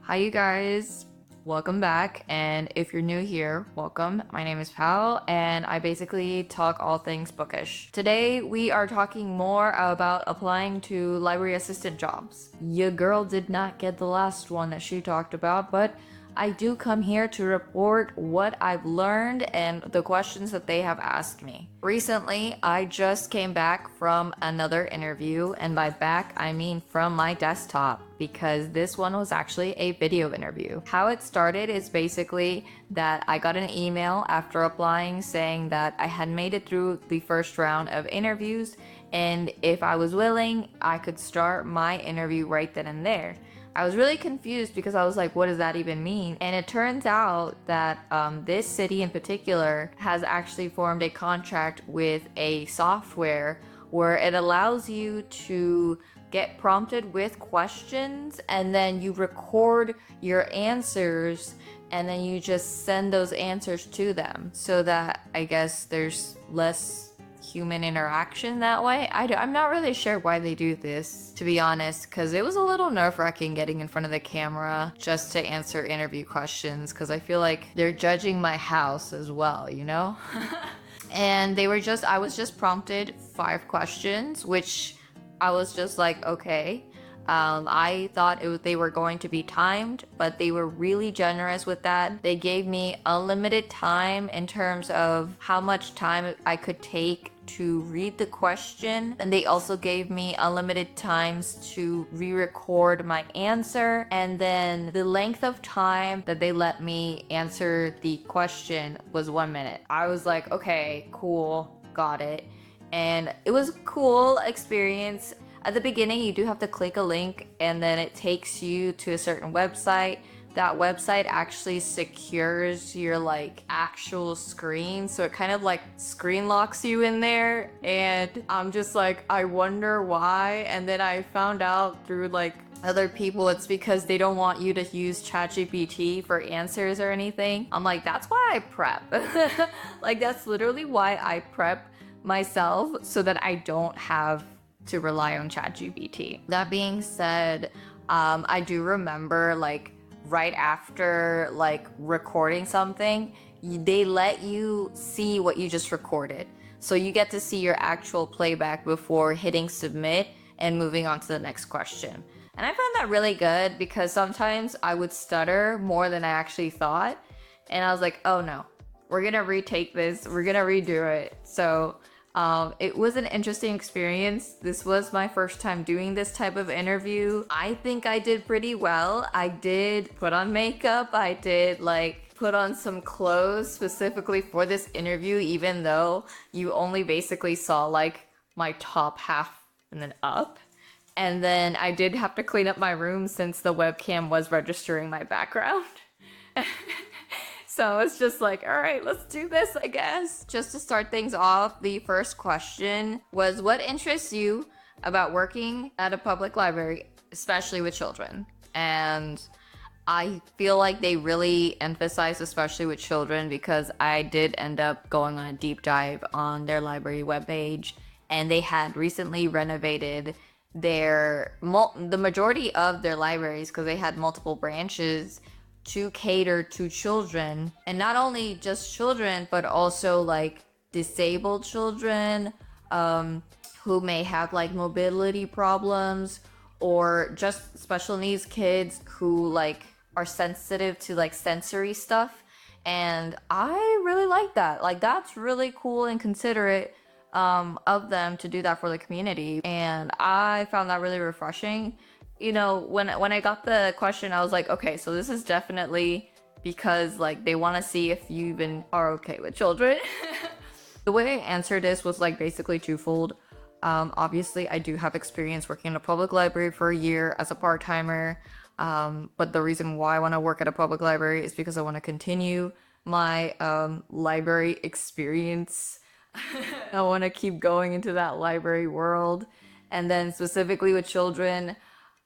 Hi, you guys. Welcome back. And if you're new here, welcome. My name is Pao, and I basically talk all things bookish. Today, we are talking more about applying to library assistant jobs. Your girl did not get the last one that she talked about, but I do come here to report what I've learned and the questions that they have asked me. Recently, I just came back from another interview, and by back, I mean from my desktop, because this one was actually a video interview. How it started is basically that I got an email after applying saying that I had made it through the first round of interviews, and if I was willing, I could start my interview right then and there. I was really confused because I was like, what does that even mean? And it turns out that this city in particular has actually formed a contract with a software where it allows you to get prompted with questions and then you record your answers and then you just send those answers to them so that I guess there's less human interaction that way. I'm not really sure why they do this, to be honest, because it was a little nerve-wracking getting in front of the camera just to answer interview questions, because I feel like they're judging my house as well, you know? And I was just prompted 5 questions, which I was just like, okay. I thought they were going to be timed, but they were really generous with that. They gave me unlimited time in terms of how much time I could take to read the question, and they also gave me unlimited times to re-record my answer, and then the length of time that they let me answer the question was 1 minute. I was like, okay, cool, got it. And it was a cool experience. At the beginning, you do have to click a link and then it takes you to a certain website. That website actually secures your actual screen, so it kind of screen locks you in there, and I'm just like, I wonder why. And then I found out through other people it's because they don't want you to use ChatGPT for answers or anything. I'm like, that's why I prep. That's literally why I prep myself, so that I don't have to rely on ChatGPT. That being said, I do remember right after recording something, they let you see what you just recorded. So you get to see your actual playback before hitting submit and moving on to the next question. And I found that really good because sometimes I would stutter more than I actually thought. And I was like, oh no, we're gonna retake this, we're gonna redo it. So it was an interesting experience. This was my first time doing this type of interview. I think I did pretty well. I did put on makeup. I did put on some clothes specifically for this interview, even though you only basically saw my top half and then up. And then I did have to clean up my room since the webcam was registering my background. So it's just like, all right, let's do this, I guess. Just to start things off, the first question was, what interests you about working at a public library, especially with children? And I feel like they really emphasize, especially with children, because I did end up going on a deep dive on their library webpage, and they had recently renovated the majority of their libraries, because they had multiple branches, to cater to children, and not only just children but also disabled children who may have mobility problems, or just special needs kids who are sensitive to sensory stuff. And I really like that. That's really cool and considerate of them to do that for the community, and I found that really refreshing. You know, when I got the question, I was like, okay, so this is definitely because they want to see if you even are okay with children. The way I answered this was basically twofold. Obviously, I do have experience working in a public library for a year as a part-timer, but the reason why I want to work at a public library is because I want to continue my library experience. I want to keep going into that library world. And then specifically with children,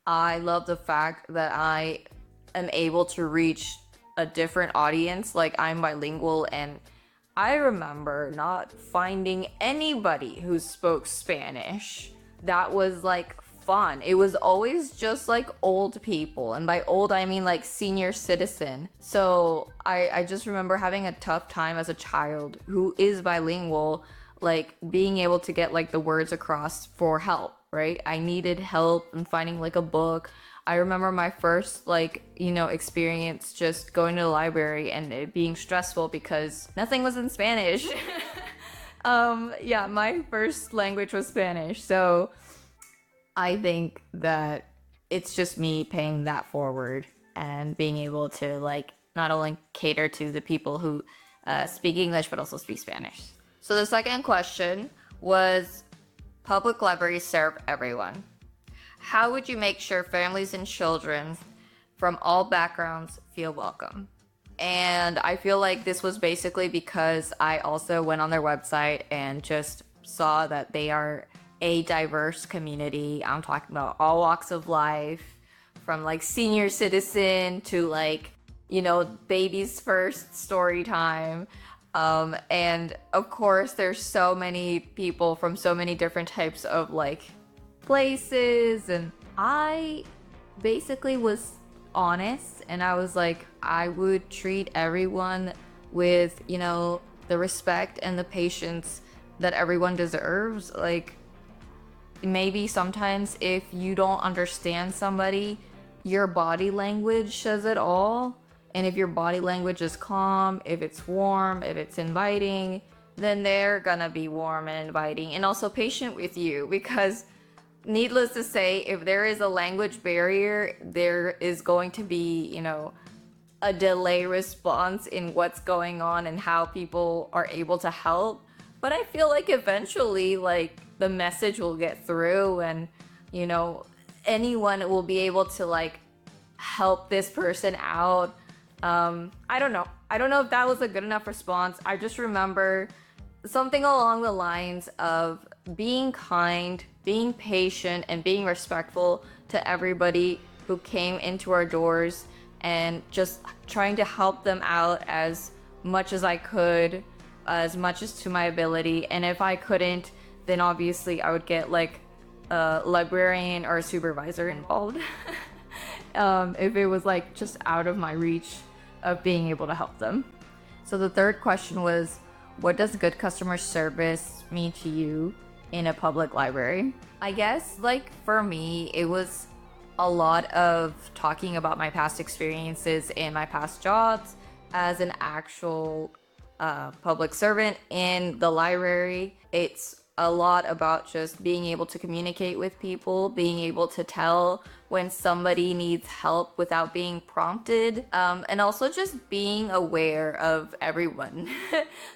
I love the fact that I am able to reach a different audience. I'm bilingual, and I remember not finding anybody who spoke Spanish that was fun. It was always just like old people. And by old, I mean like senior citizen. So I just remember having a tough time as a child who is bilingual, like being able to get like the words across for help, right? I needed help in finding like a book. I remember my first like, experience just going to the library and it being stressful because nothing was in Spanish. Yeah, my first language was Spanish. So I think that it's just me paying that forward and being able to like not only cater to the people who speak English but also speak Spanish. So the second question was, public libraries serve everyone. How would you make sure families and children from all backgrounds feel welcome? And I feel like this was basically because I also went on their website and just saw that they are a diverse community. I'm talking about all walks of life, from like senior citizen to like, baby's first story time. And of course, there's so many people from so many different types of like places. And I basically was honest and I was like, I would treat everyone with, the respect and the patience that everyone deserves. Like, maybe sometimes if you don't understand somebody, your body language says it all. And if your body language is calm, if it's warm, if it's inviting, then they're gonna be warm and inviting and also patient with you. Because needless to say, if there is a language barrier, there is going to be, a delay response in what's going on and how people are able to help. But I feel like eventually, like, the message will get through and, anyone will be able to, like, help this person out. I don't know. I don't know if that was a good enough response. I just remember something along the lines of being kind, being patient, and being respectful to everybody who came into our doors and just trying to help them out as much as I could, as much as to my ability. And if I couldn't, then obviously I would get like a librarian or a supervisor involved. If it was like just out of my reach of being able to help them. So the third question was, what does good customer service mean to you in a public library? I guess like for me, it was a lot of talking about my past experiences in my past jobs as an actual public servant in the library. It's a lot about just being able to communicate with people, being able to tell when somebody needs help without being prompted, and also just being aware of everyone.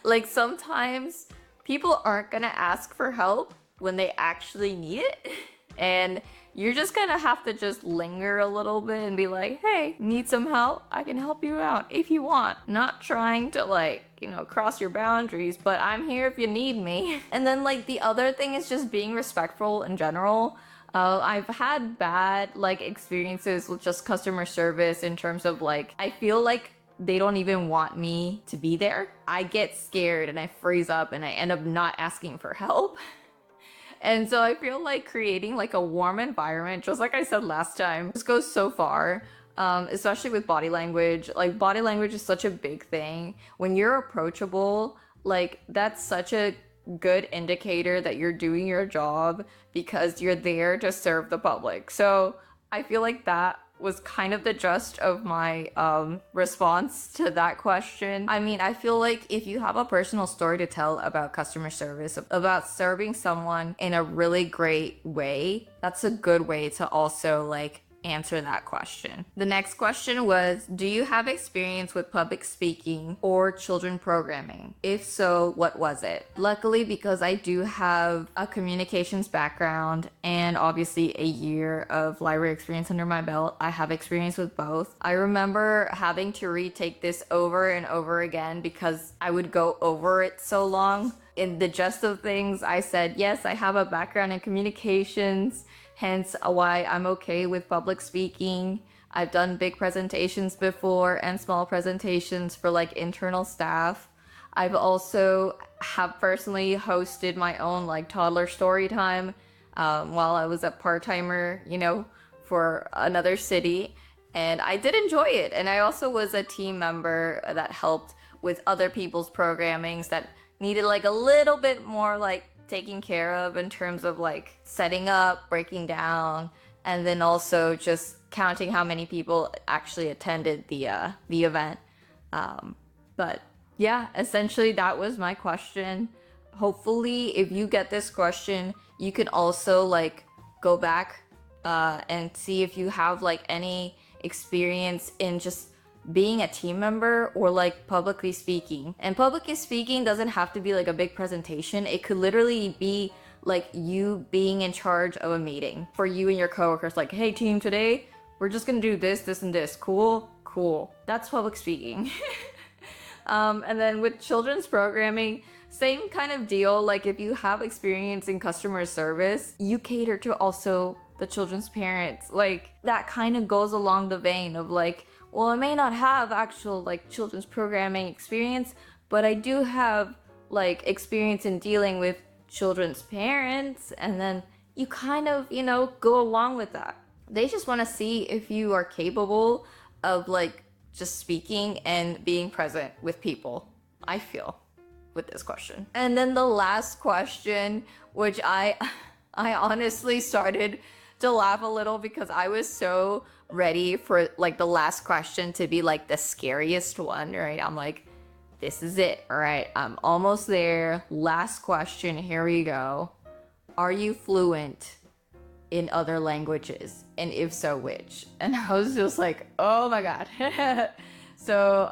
Like sometimes people aren't gonna ask for help when they actually need it, and you're just gonna have to just linger a little bit and be like, hey, need some help? I can help you out if you want. Not trying to like, cross your boundaries, but I'm here if you need me. And then like the other thing is just being respectful in general. I've had bad like experiences with just customer service in terms of like, I feel like they don't even want me to be there. I get scared and I freeze up and I end up not asking for help. And so I feel like creating like a warm environment, just like I said last time, just goes so far, especially with body language. Like body language is such a big thing. When you're approachable, like that's such a good indicator that you're doing your job because you're there to serve the public. So I feel like that was kind of the gist of my response to that question. I mean, I feel like if you have a personal story to tell about customer service, about serving someone in a really great way, that's a good way to also like answer that question. The next question was, do you have experience with public speaking or children programming? If so, what was it? Luckily, because I do have a communications background and obviously a year of library experience under my belt, I have experience with both. I remember having to retake this over and over again because I would go over it so long. In the gist of things, I said, yes, I have a background in communications, hence why I'm okay with public speaking. I've done big presentations before and small presentations for like internal staff. I've also have personally hosted my own like toddler story time while I was a part-timer, for another city. And I did enjoy it. And I also was a team member that helped with other people's programmings that needed like a little bit more like taking care of in terms of like setting up, breaking down, and then also just counting how many people actually attended the event. But yeah, essentially that was my question. Hopefully, if you get this question, you can also like go back and see if you have like any experience in just being a team member or like publicly speaking. And publicly speaking doesn't have to be like a big presentation. It could literally be like you being in charge of a meeting for you and your coworkers. Like, hey team, today we're just gonna do this, this, and this. Cool, cool. That's public speaking. And then with children's programming, same kind of deal. Like if you have experience in customer service, you cater to also the children's parents. Like that kind of goes along the vein of like, well, I may not have actual like children's programming experience, but I do have like experience in dealing with children's parents. And then you kind of, go along with that. They just want to see if you are capable of like just speaking and being present with people, I feel, with this question. And then the last question, which I honestly started to laugh a little because I was so ready for like the last question to be like the scariest one, right? I'm like, this is it, all right? I'm almost there. Last question, here we go. Are you fluent in other languages? And if so, which? And I was just like, oh my God. So,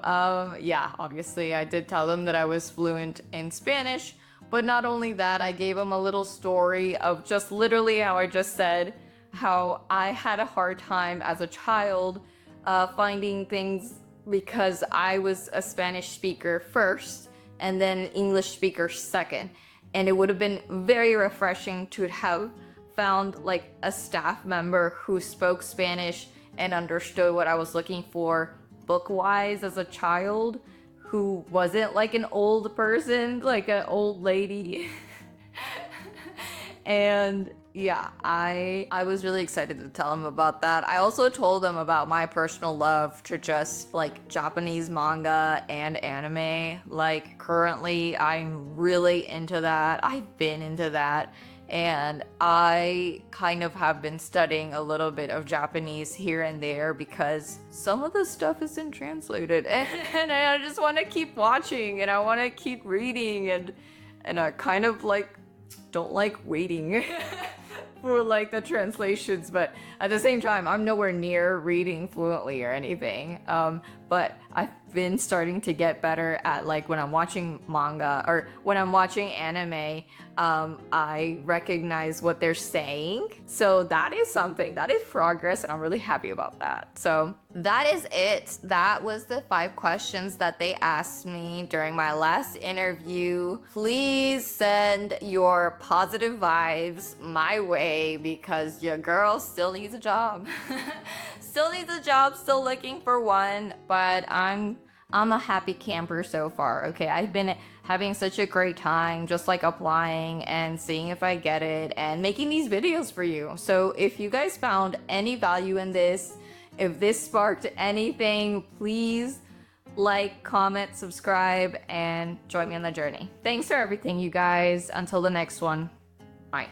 yeah, obviously I did tell them that I was fluent in Spanish, but not only that, I gave them a little story of just literally how I just said, how I had a hard time as a child finding things because I was a Spanish speaker first and then English speaker second. And it would have been very refreshing to have found like a staff member who spoke Spanish and understood what I was looking for book-wise as a child, who wasn't like an old person, like an old lady. And yeah, I was really excited to tell them about that. I also told them about my personal love to just like Japanese manga and anime. Like currently I'm really into that. I've been into that. And I kind of have been studying a little bit of Japanese here and there because some of the stuff isn't translated. And I just want to keep watching and I want to keep reading and I kind of like don't like waiting for like the translations, but at the same time I'm nowhere near reading fluently or anything. But I've been starting to get better at like when I'm watching manga or when I'm watching anime, I recognize what they're saying. So that is something, that is progress, and I'm really happy about that. So that is it. That was the 5 questions that they asked me during my last interview. Please send your positive vibes my way because your girl still needs a job. Still needs a job, still looking for one, but I'm a happy camper so far. Okay, I've been having such a great time just like applying and seeing if I get it and making these videos for you. So if you guys found any value in this, if this sparked anything, please like, comment, subscribe, and join me on the journey. Thanks for everything, you guys. Until the next one. Bye.